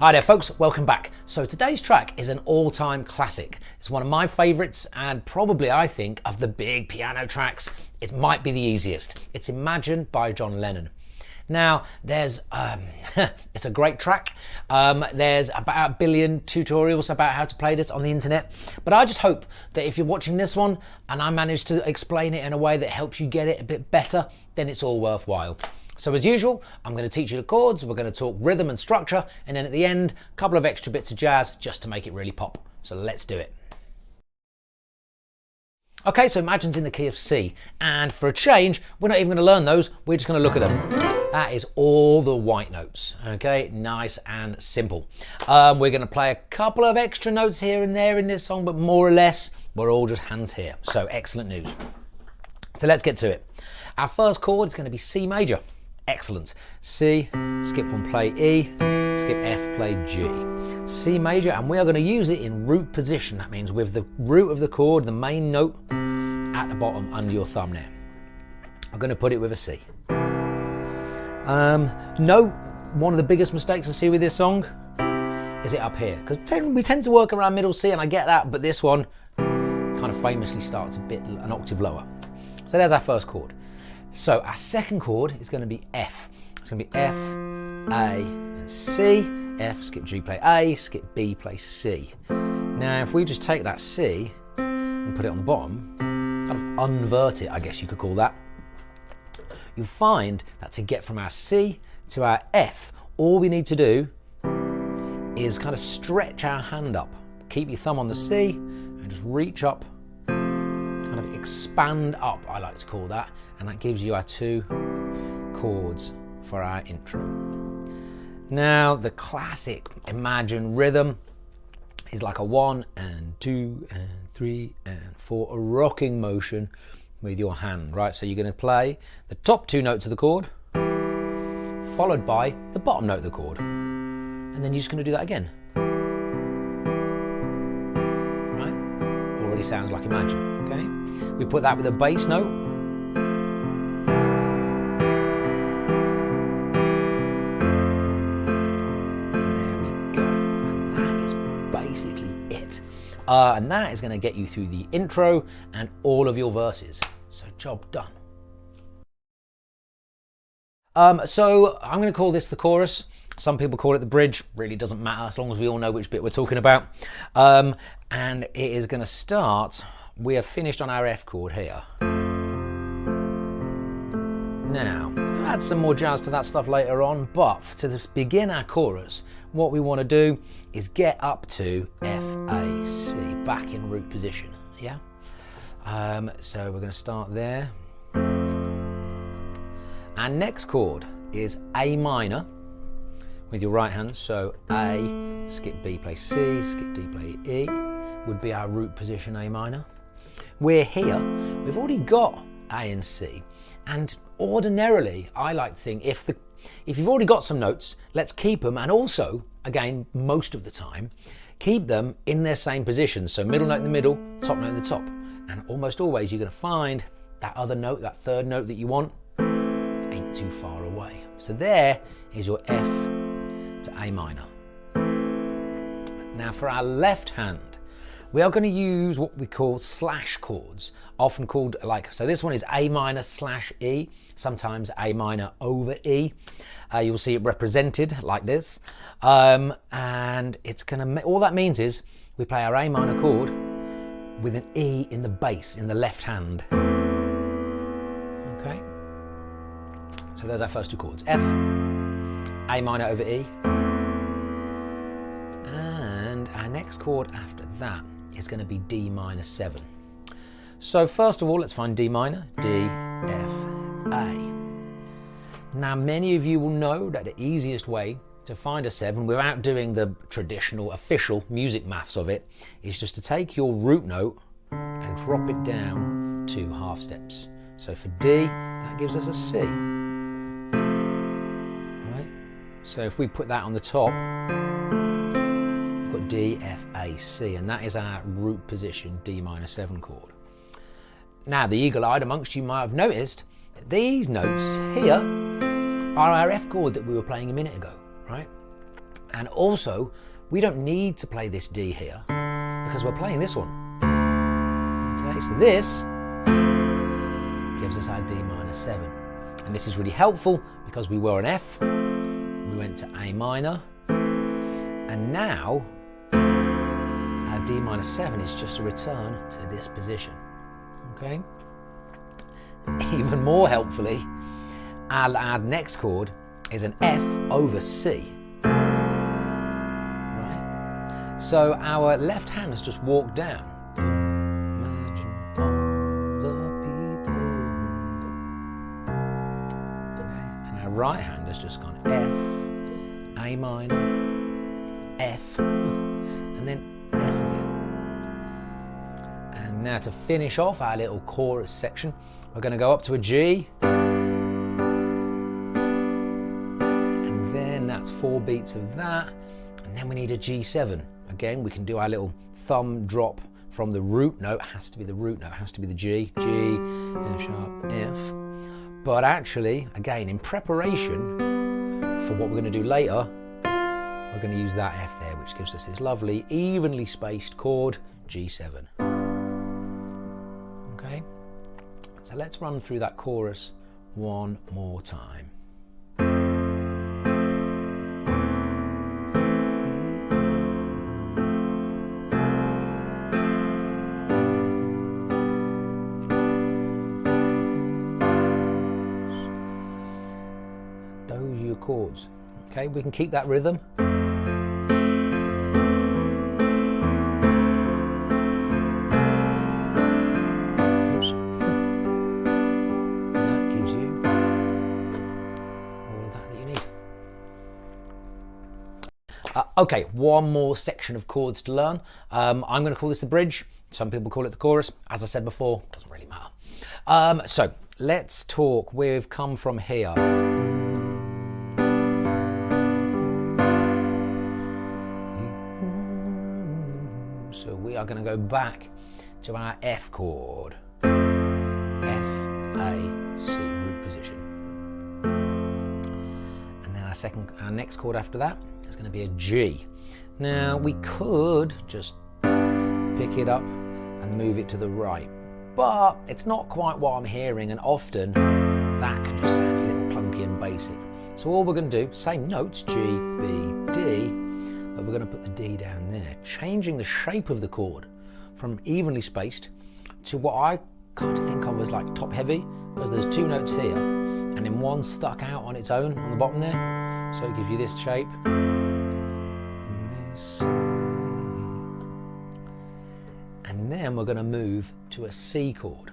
Hi there folks, welcome back. So today's track is an all-time classic. It's one of my favourites and probably, I think, of the big piano tracks, it might be the easiest. It's Imagine by John Lennon. Now, there's, it's a great track. There's about a billion tutorials about how to play this on the internet. But I just hope that if you're watching this one and I manage to explain it in a way that helps you get it a bit better, then it's all worthwhile. So as usual, I'm going to teach you the chords, we're going to talk rhythm and structure, and then at the end, a couple of extra bits of jazz just to make it really pop. So let's do it. Okay, so Imagine's in the key of C, and for a change, we're not even going to learn those, we're just going to look at them. That is all the white notes, okay, nice and simple. We're going to play a couple of extra notes here and there in this song, but more or less, we're all just hands here. So excellent news. So let's get to it. Our first chord is going to be C major. Excellent. C, skip one, play E, skip F, play G. C major, and we are going to use it in root position. That means with the root of the chord, the main note at the bottom under your thumb there. I'm going to put it with a C. Note, one of the biggest mistakes I see with this song is it up here. Because we tend to work around middle C, and I get that, but this one kind of famously starts an octave lower. So there's our first chord. So our second chord is going to be F. It's going to be F, A, and C. F, skip G, play A, skip B, play C. Now if we just take that C and put it on the bottom, kind of invert it, I guess you could call that, you'll find that to get from our C to our F, all we need to do is kind of stretch our hand up. Keep your thumb on the C and just reach up, kind of expand up, I like to call that, and that gives you our two chords for our intro. Now the classic Imagine rhythm is like a 1 and 2 and 3 and 4, a rocking motion with your hand, right? So you're going to play the top two notes of the chord followed by the bottom note of the chord, and then you're just going to do that again. Right? Already sounds like Imagine, okay? We put that with a bass note. And that is going to get you through the intro and all of your verses. So job done. So I'm going to call this the chorus. Some people call it the bridge. Really doesn't matter as long as we all know which bit we're talking about. And it is going to start. We have finished on our F chord here. Now, I'll add some more jazz to that stuff later on, but to begin our chorus, what we want to do is get up to F, A, C, back in root position, yeah? So we're going to start there. Our next chord is A minor with your right hand, so A, skip B, play C, skip D, play E, would be our root position A minor. We're here, we've already got A and C, and ordinarily I like to think if you've already got some notes, let's keep them, and also, again, most of the time, keep them in their same position. So middle note in the middle, top note in the top. And almost always you're going to find that other note, that third note that you want, ain't too far away. So there is your F to A minor. Now for our left hand, we are going to use what we call slash chords, often called so this one is A minor slash E, sometimes A minor over E. You'll see it represented like this. And it's going to, all that means is we play our A minor chord with an E in the bass, in the left hand. Okay. So there's our first two chords. F, A minor over E. And our next chord after that is going to be D minor 7. So first of all, let's find D minor, D, F, A. Now many of you will know that the easiest way to find a 7 without doing the traditional official music maths of it is just to take your root note and drop it down 2 half steps. So for D, that gives us a C. Right? So if we put that on the top, got D, F, A, C, and that is our root position D minor 7 chord. Now the eagle-eyed amongst you might have noticed that these notes here are our F chord that we were playing a minute ago, right? And also, we don't need to play this D here because we're playing this one. Okay, so this gives us our D minor 7. And this is really helpful because we were an F, we went to A minor, and now our D minor 7 is just a return to this position. Okay? Even more helpfully, our next chord is an F over C. Right? So our left hand has just walked down. Imagine all the people. Okay? And our right hand has just gone F, A minor, F, and then F again. And now to finish off our little chorus section, we're going to go up to a G, and then that's 4 beats of that, and then we need a G7. Again, we can do our little thumb drop from the root note. It has to be the root note, it has to be the G, G, F sharp, F. But actually, again, in preparation for what we're going to do later, we're going to use that F there, which gives us this lovely, evenly spaced chord, G7. Okay? So let's run through that chorus one more time. Those are your chords. Okay, we can keep that rhythm. Okay, one more section of chords to learn. I'm going to call this the bridge. Some people call it the chorus. As I said before, doesn't really matter. So let's talk. We've come from here. So we are going to go back to our F chord. F, A, C, root position. And then our next chord after that is going to be a G. Now we could just pick it up and move it to the right, but it's not quite what I'm hearing, and often that can just sound a little clunky and basic. So all we're going to do, same notes, G, B, D, but we're going to put the D down there, changing the shape of the chord from evenly spaced to what I kind of think of as like top heavy, because there's 2 notes here and then one stuck out on its own on the bottom there. So it gives you this shape. And then we're going to move to a C chord.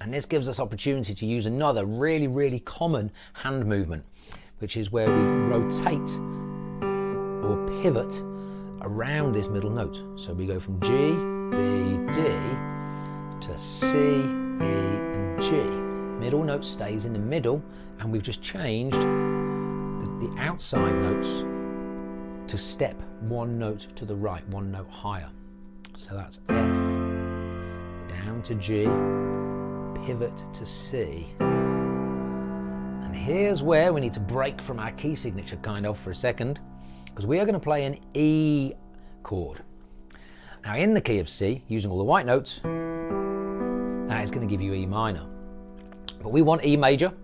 And this gives us opportunity to use another really, really common hand movement, which is where we rotate or pivot around this middle note. So we go from G, B, D to C, E, and G. Middle note stays in the middle, and we've just changed the outside notes to step 1 note to the right, 1 note higher. So that's F, down to G, pivot to C. And here's where we need to break from our key signature kind of for a second, because we are going to play an E chord. Now in the key of C, using all the white notes, that is going to give you E minor. But we want E major,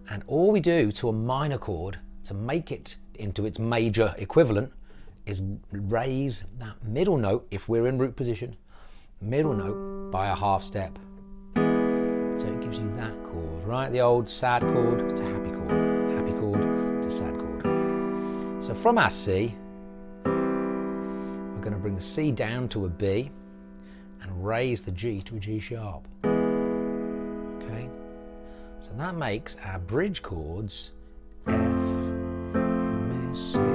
and all we do to a minor chord to make it into its major equivalent is raise that middle note, if we're in root position, middle note by a half step. So it gives you that chord, right? The old sad chord to happy chord to sad chord. So from our C, we're going to bring the C down to a B and raise the G to a G sharp. Okay? So that makes our bridge chords F, you may say,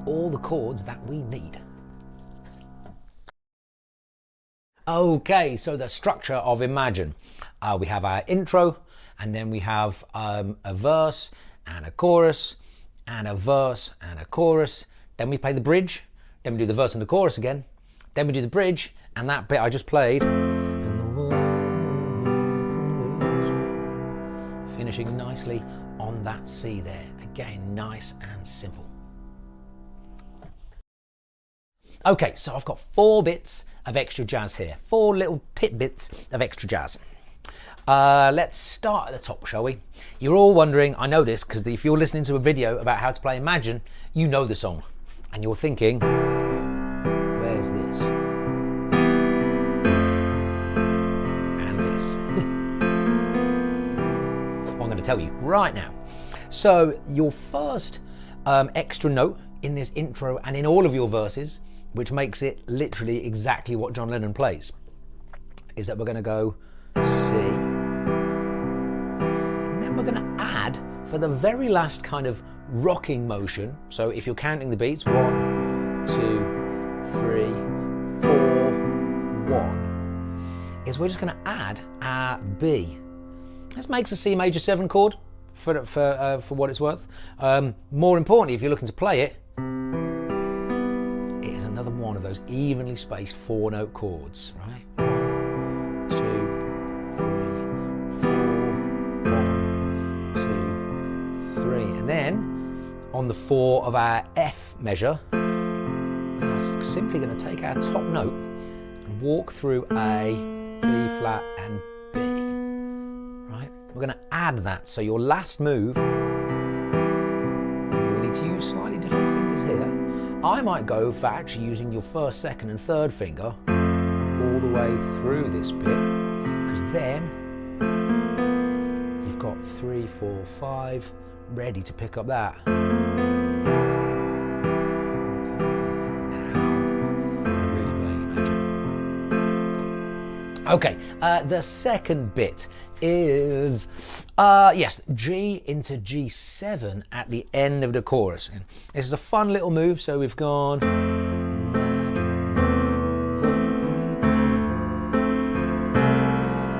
all the chords that we need. Okay, so the structure of Imagine. We have our intro, and then we have a verse and a chorus, and a verse and a chorus. Then we play the bridge, then we do the verse and the chorus again, then we do the bridge, and that bit I just played, finishing nicely on that C there. Again, nice and simple. Okay, so I've got 4 bits of extra jazz here, 4 little tidbits of extra jazz. Let's start at the top, shall we? You're all wondering, I know this, because if you're listening to a video about how to play Imagine, you know the song. And you're thinking, where's this? And this. Well, I'm going to tell you right now. So your first extra note in this intro and in all of your verses, which makes it literally exactly what John Lennon plays, is that we're going to go C, and then we're going to add for the very last kind of rocking motion. So if you're counting the beats, 1, 2, 3, 4, 1, is we're just going to add our B. This makes a C major 7 chord for what it's worth. More importantly, if you're looking to play it, it is another one of those evenly spaced 4-note chords, right? 1, 2, 3, 4, 1, 2, 3. And then on the 4 of our F measure, we are simply going to take our top note and walk through A, B flat and B. Right? We're going to add that. So your last move, we need to use slightly different fingers here. I might go for actually using your first, second and third finger all the way through this bit, because then you've got 3, 4, 5 ready to pick up that. Okay, now we're really playing Imagine. Okay, the second bit is, yes, G into G7 at the end of the chorus. And this is a fun little move, so we've gone.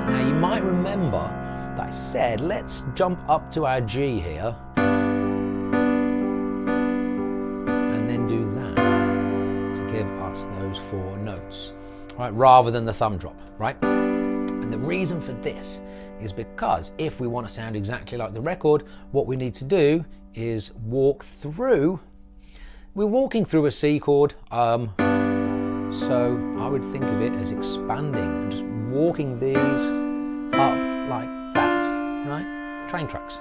Now you might remember that I said, let's jump up to our G here, and then do that to give us those 4 notes, right, rather than the thumb drop, right? And the reason for this is because if we want to sound exactly like the record, what we need to do is walk through. We're walking through a C chord, so I would think of it as expanding and just walking these up like that, right? Train tracks.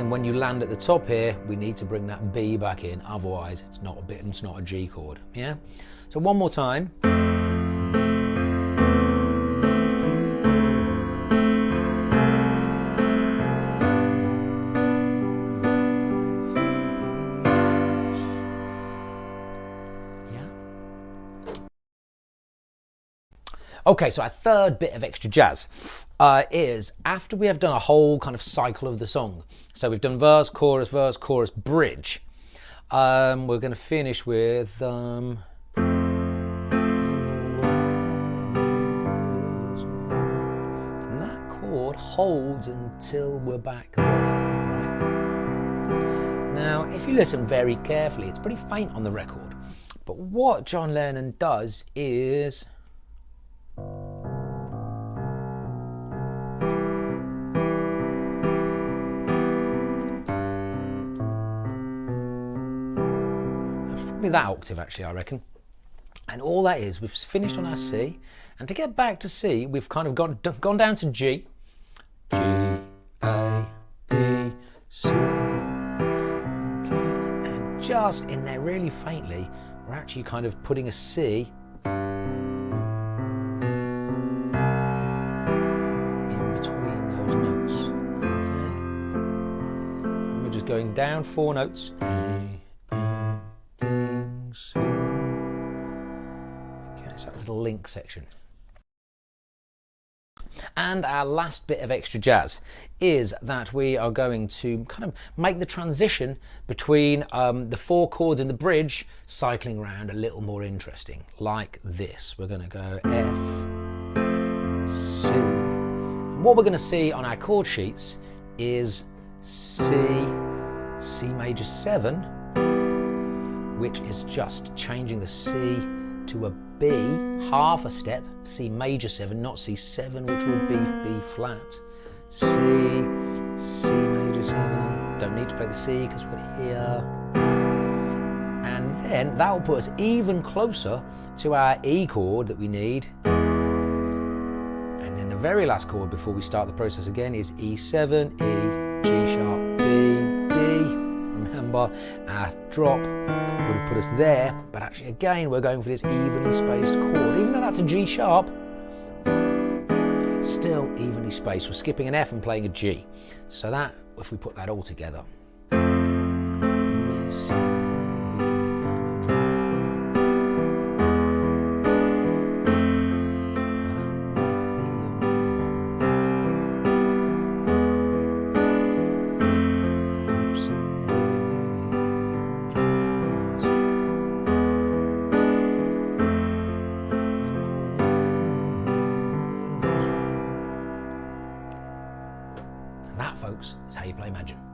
When you land at the top here, we need to bring that B back in, otherwise it's not a bit, it's not a G chord, yeah? So one more time. Yeah. Okay, so our third bit of extra jazz is after we have done a whole kind of cycle of the song. So we've done verse, chorus, bridge. We're going to finish with and that chord holds until we're back there. Right? Now, if you listen very carefully, it's pretty faint on the record. But what John Lennon does is that octave actually, I reckon. And all that is, we've finished on our C, and to get back to C, we've kind of gone down to G. G, A, B, C. Okay. And just in there really faintly, we're actually kind of putting a C in between those notes. Okay. And we're just going down 4 notes. Okay, it's that little link section. And our last bit of extra jazz is that we are going to kind of make the transition between the 4 chords in the bridge cycling around a little more interesting, like this. We're going to go F, C. And what we're going to see on our chord sheets is C, C major 7, which is just changing the C to a B, half a step, C major 7, not C7, which would be B flat. C, C major 7, don't need to play the C because we've got it here. And then that will put us even closer to our E chord that we need. And then the very last chord before we start the process again is E7, E, G sharp, B, D. Remember, our drop would have put us there, but actually again we're going for this evenly spaced chord. Even though that's a G sharp, still evenly spaced. We're skipping an F and playing a G. So that, if we put that all together. That, folks, is how you play Imagine.